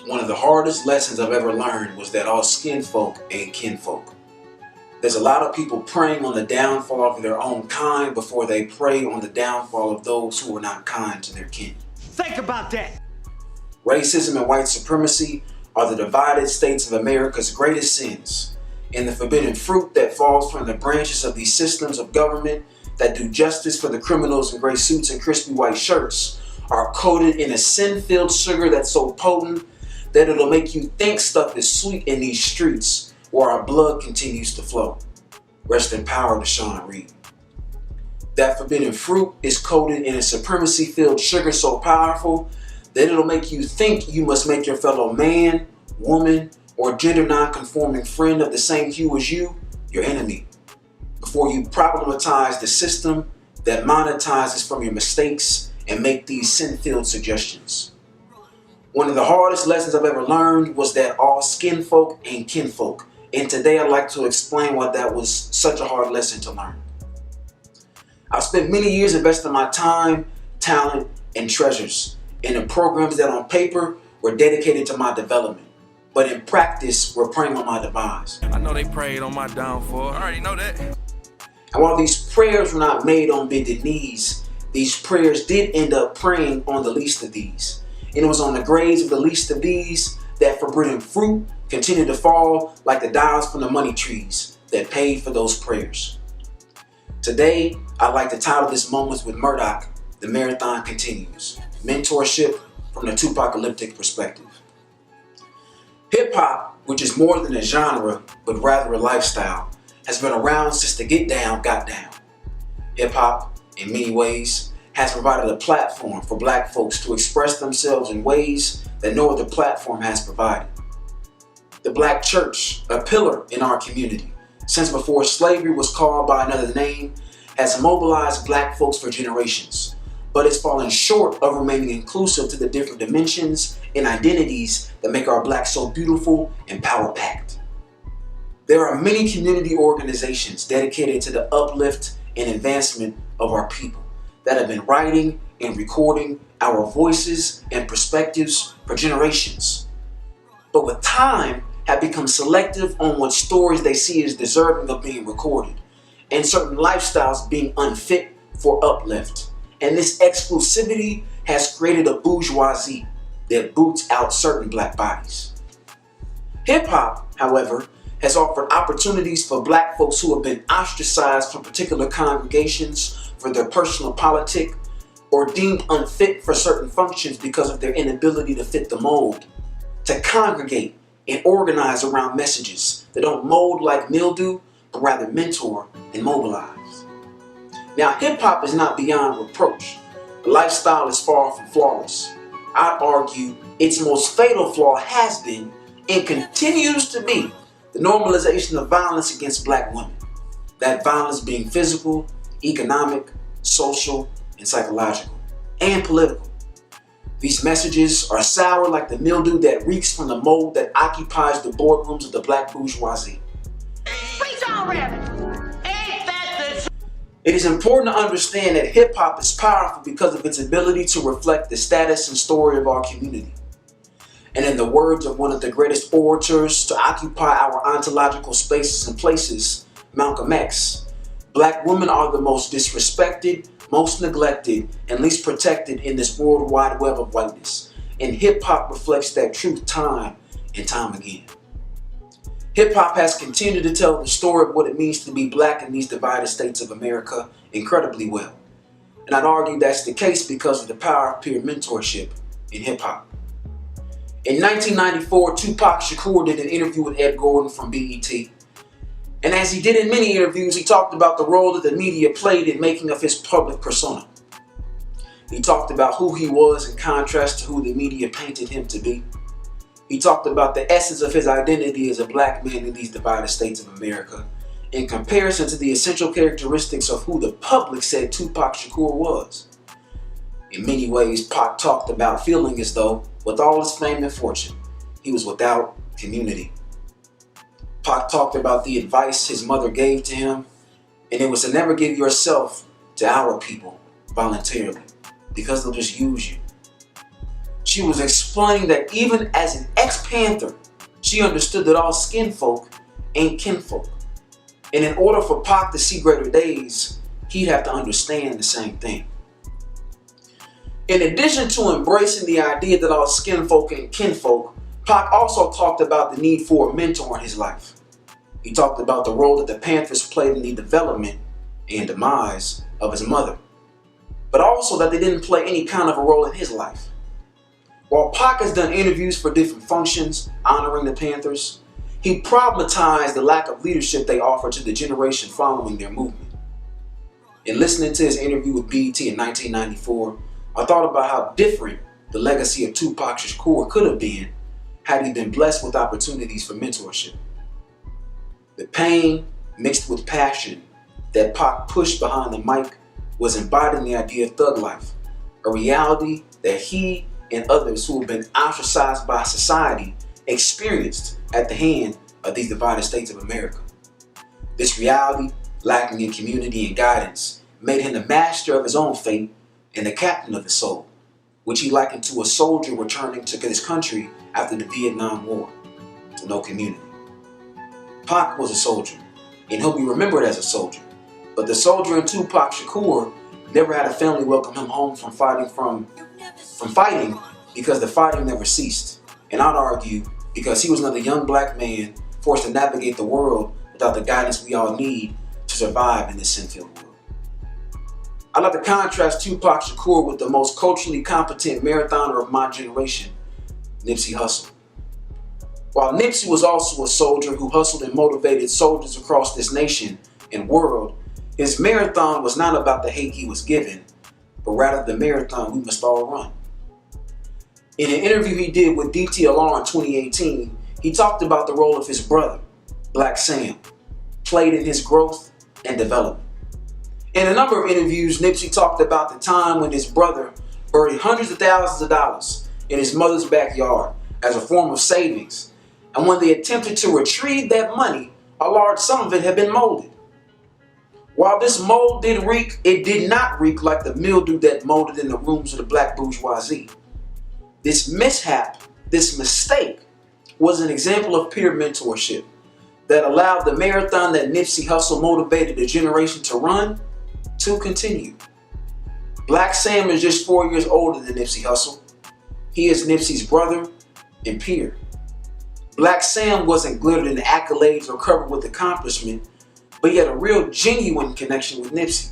One of the hardest lessons I've ever learned was that all skin folk ain't kinfolk. There's a lot of people preying on the downfall of their own kind before they prey on the downfall of those who are not kind to their kin. Think about that. Racism and white supremacy are the divided states of America's greatest sins, and the forbidden fruit that falls from the branches of these systems of government that do justice for the criminals in gray suits and crispy white shirts are coated in a sin-filled sugar that's so potent that it'll make you think stuff is sweet in these streets where our blood continues to flow. Rest in power to Sean Reed. That forbidden fruit is coated in a supremacy-filled sugar so powerful that it'll make you think you must make your fellow man, woman, or gender non-conforming friend of the same hue as you your enemy, before you problematize the system that monetizes from your mistakes and make these sin-filled suggestions. One of the hardest lessons I've ever learned was that all skin folk ain't kinfolk, and today I'd like to explain why that was such a hard lesson to learn. I've spent many years investing my time, talent, and treasures into programs that on paper were dedicated to my development, but in practice were praying on my demise. I know they prayed on my downfall. I already know that. And while these prayers were not made on bended knees, these prayers did end up praying on the least of these. And it was on the graves of the least of these that forbidden fruit continued to fall like the dials from the money trees that paid for those prayers. Today, I'd like to title this Moments with Murdock, The Marathon Continues. Mentorship from the 2Pacalyptic perspective. Hip-hop, which is more than a genre, but rather a lifestyle, has been around since the get down, got down. Hip-hop, in many ways, has provided a platform for black folks to express themselves in ways that no other platform has provided. The black church, a pillar in our community, since before slavery was called by another name, has mobilized black folks for generations, but it's fallen short of remaining inclusive to the different dimensions and identities that make our black so beautiful and power-packed. There are many community organizations dedicated to the uplift and advancement of our people that have been writing and recording our voices and perspectives for generations, but with time have become selective on what stories they see as deserving of being recorded, and certain lifestyles being unfit for uplift. And this exclusivity has created a bourgeoisie that boots out certain black bodies. Hip-hop, however, has offered opportunities for black folks who have been ostracized from particular congregations for their personal politic or deemed unfit for certain functions because of their inability to fit the mold, to congregate and organize around messages that don't mold like mildew, but rather mentor and mobilize. Now, hip-hop is not beyond reproach. The lifestyle is far from flawless. I'd argue its most fatal flaw has been and continues to be the normalization of violence against black women. That violence being physical, economic, social, and psychological, and political. These messages are sour like the mildew that reeks from the mold that occupies the boardrooms of the black bourgeoisie. It is important to understand that hip-hop is powerful because of its ability to reflect the status and story of our community. And in the words of one of the greatest orators to occupy our ontological spaces and places, Malcolm X, black women are the most disrespected, most neglected, and least protected in this world wide web of whiteness. And hip-hop reflects that truth time and time again. Hip-hop has continued to tell the story of what it means to be black in these divided states of America incredibly well. And I'd argue that's the case because of the power of peer mentorship in hip-hop. In 1994, Tupac Shakur did an interview with Ed Gordon from BET. And as he did in many interviews, he talked about the role that the media played in making of his public persona. He talked about who he was in contrast to who the media painted him to be. He talked about the essence of his identity as a black man in these divided states of America in comparison to the essential characteristics of who the public said Tupac Shakur was. In many ways, Pac talked about feeling as though, with all his fame and fortune, he was without community. Pac talked about the advice his mother gave to him, and it was to never give yourself to our people voluntarily, because they'll just use you. she was explaining that even as an ex-Panther, she understood that all skin folk ain't kinfolk. And in order for Pac to see greater days, he'd have to understand the same thing. In addition to embracing the idea that all skin folk ain't kinfolk, Pac also talked about the need for a mentor in his life. He talked about the role that the Panthers played in the development and demise of his mother, but also that they didn't play any kind of a role in his life. While Pac has done interviews for different functions honoring the Panthers, he problematized the lack of leadership they offered to the generation following their movement. In listening to his interview with BET in 1994, I thought about how different the legacy of 2Pac Shakur could have been had he been blessed with opportunities for mentorship. The pain mixed with passion that Pac pushed behind the mic was embodying the idea of thug life, a reality that he and others who have been ostracized by society experienced at the hand of these divided states of America. This reality, lacking in community and guidance, made him the master of his own fate and the captain of his soul, which he likened to a soldier returning to his country after the Vietnam War, to no community. Pac was a soldier, and he'll be remembered as a soldier, but the soldier in 2Pac Shakur never had a family welcome him home from fighting because the fighting never ceased, and I'd argue because he was another young black man forced to navigate the world without the guidance we all need to survive in this sin-filled world. I'd like to contrast 2Pac Shakur with the most culturally competent marathoner of my generation, Nipsey Hussle. While Nipsey was also a soldier who hustled and motivated soldiers across this nation and world, his marathon was not about the hate he was given, but rather the marathon we must all run. In an interview he did with DTLR in 2018, he talked about the role of his brother, Black Sam, played in his growth and development. In a number of interviews, Nipsey talked about the time when his brother buried hundreds of thousands of dollars in his mother's backyard as a form of savings, and when they attempted to retrieve that money, a large sum of it had been molded. While this mold did reek, it did not reek like the mildew that molded in the rooms of the black bourgeoisie. This mishap, this mistake, was an example of peer mentorship that allowed the marathon that Nipsey Hussle motivated a generation to run to continue. Black Sam is just 4 years older than Nipsey Hussle. He is Nipsey's brother and peer. Black Sam wasn't glittered in accolades or covered with accomplishment, but he had a real genuine connection with Nipsey.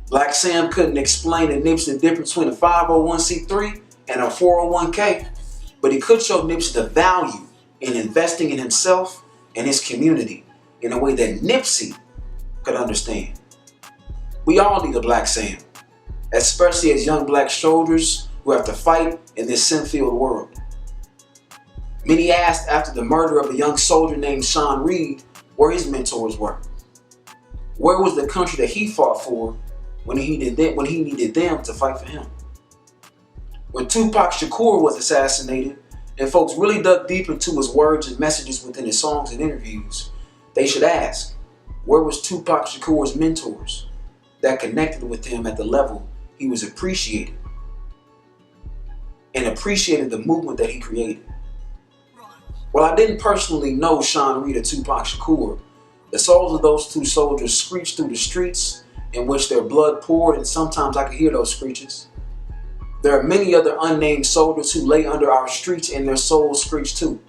Black Sam couldn't explain to Nipsey the difference between a 501c3 and a 401k, but he could show Nipsey the value in investing in himself and his community in a way that Nipsey could understand. We all need a Black Sam, especially as young black soldiers who have to fight in this sin-filled world. Many asked after the murder of a young soldier named Sean Reed where his mentors were. Where was the country that he fought for when he needed them to fight for him? When 2Pac Shakur was assassinated and folks really dug deep into his words and messages within his songs and interviews, they should ask, where was 2Pac Shakur's mentors that connected with him at the level he was appreciated and appreciated the movement that he created? While I didn't personally know Sean Reed or 2Pac Shakur, the souls of those two soldiers screeched through the streets in which their blood poured, and sometimes I could hear those screeches. There are many other unnamed soldiers who lay under our streets and their souls screech too.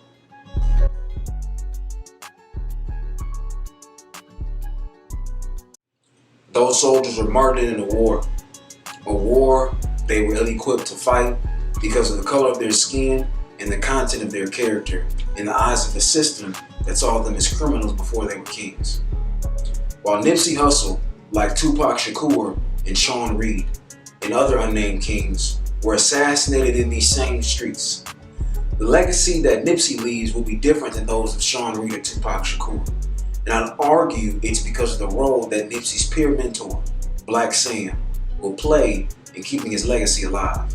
Those soldiers were murdered in a war they were ill-equipped to fight because of the color of their skin and the content of their character in the eyes of a system that saw them as criminals before they were kings. While Nipsey Hussle, like 2Pac Shakur and Sean Reed and other unnamed kings, were assassinated in these same streets, the legacy that Nipsey leaves will be different than those of Sean Reed or 2Pac Shakur. And I'd argue it's because of the role that Nipsey's peer mentor, Black Sam, will play in keeping his legacy alive.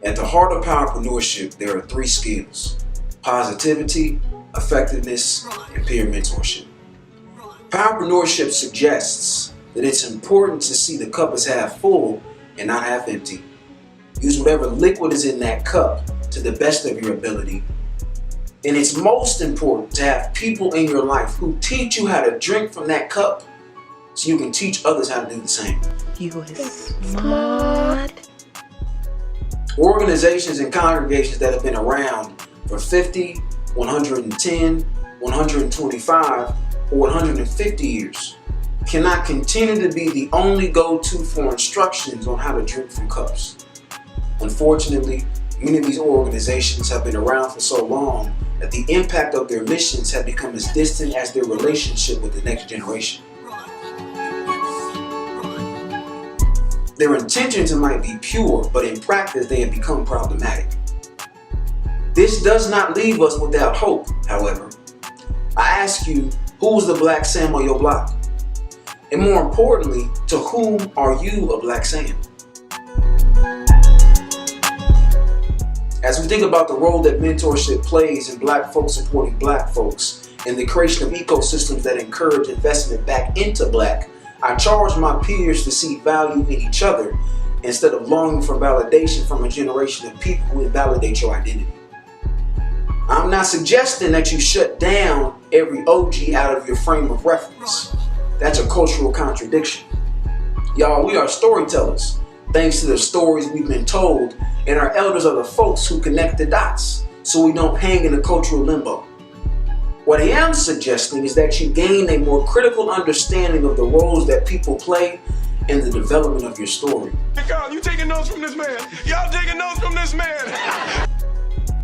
At the heart of powerpreneurship, there are three skills: positivity, effectiveness, and peer mentorship. Powerpreneurship suggests that it's important to see the cup as half full and not half empty. Use whatever liquid is in that cup to the best of your ability. And it's most important to have people in your life who teach you how to drink from that cup so you can teach others how to do the same. You are smart. Organizations and congregations that have been around for 50, 110, 125, or 150 years cannot continue to be the only go-to for instructions on how to drink from cups. Unfortunately, many of these organizations have been around for so long that the impact of their missions have become as distant as their relationship with the next generation. Their intentions might be pure, but in practice they have become problematic. This does not leave us without hope, however. I ask you, who's the black Sam on your block? And more importantly, to whom are you a black Sam? As we think about the role that mentorship plays in black folks supporting black folks and the creation of ecosystems that encourage investment back into black, I charge my peers to see value in each other instead of longing for validation from a generation of people who invalidate your identity. I'm not suggesting that you shut down every OG out of your frame of reference. That's a cultural contradiction. Y'all, we are storytellers, thanks to the stories we've been told, and our elders are the folks who connect the dots so we don't hang in a cultural limbo. What I am suggesting is that you gain a more critical understanding of the roles that people play in the development of your story. You taking notes from this man? Y'all taking notes from this man?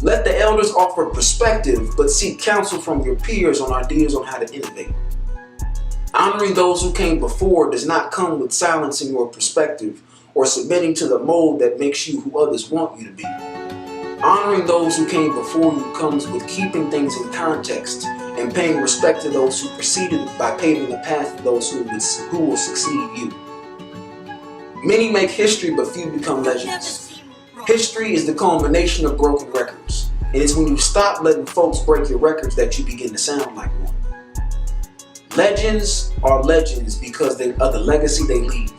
Let the elders offer perspective, but seek counsel from your peers on ideas on how to innovate. Honoring those who came before does not come with silencing your perspective or submitting to the mold that makes you who others want you to be. Honoring those who came before you comes with keeping things in context and paying respect to those who preceded by paving the path to those who will succeed you. Many make history, but few become legends. History is the culmination of broken records, and it's when you stop letting folks break your records that you begin to sound like one. Legends are legends because they are the legacy they leave.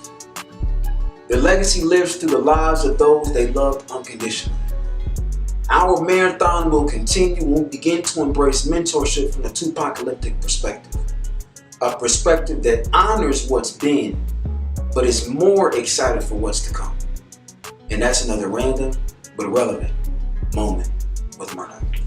Their legacy lives through the lives of those they loved unconditionally. Our marathon will continue when we begin to embrace mentorship from the 2Pacalyptic perspective. A perspective that honors what's been, but is more excited for what's to come. And that's another random but relevant moment with Murdock.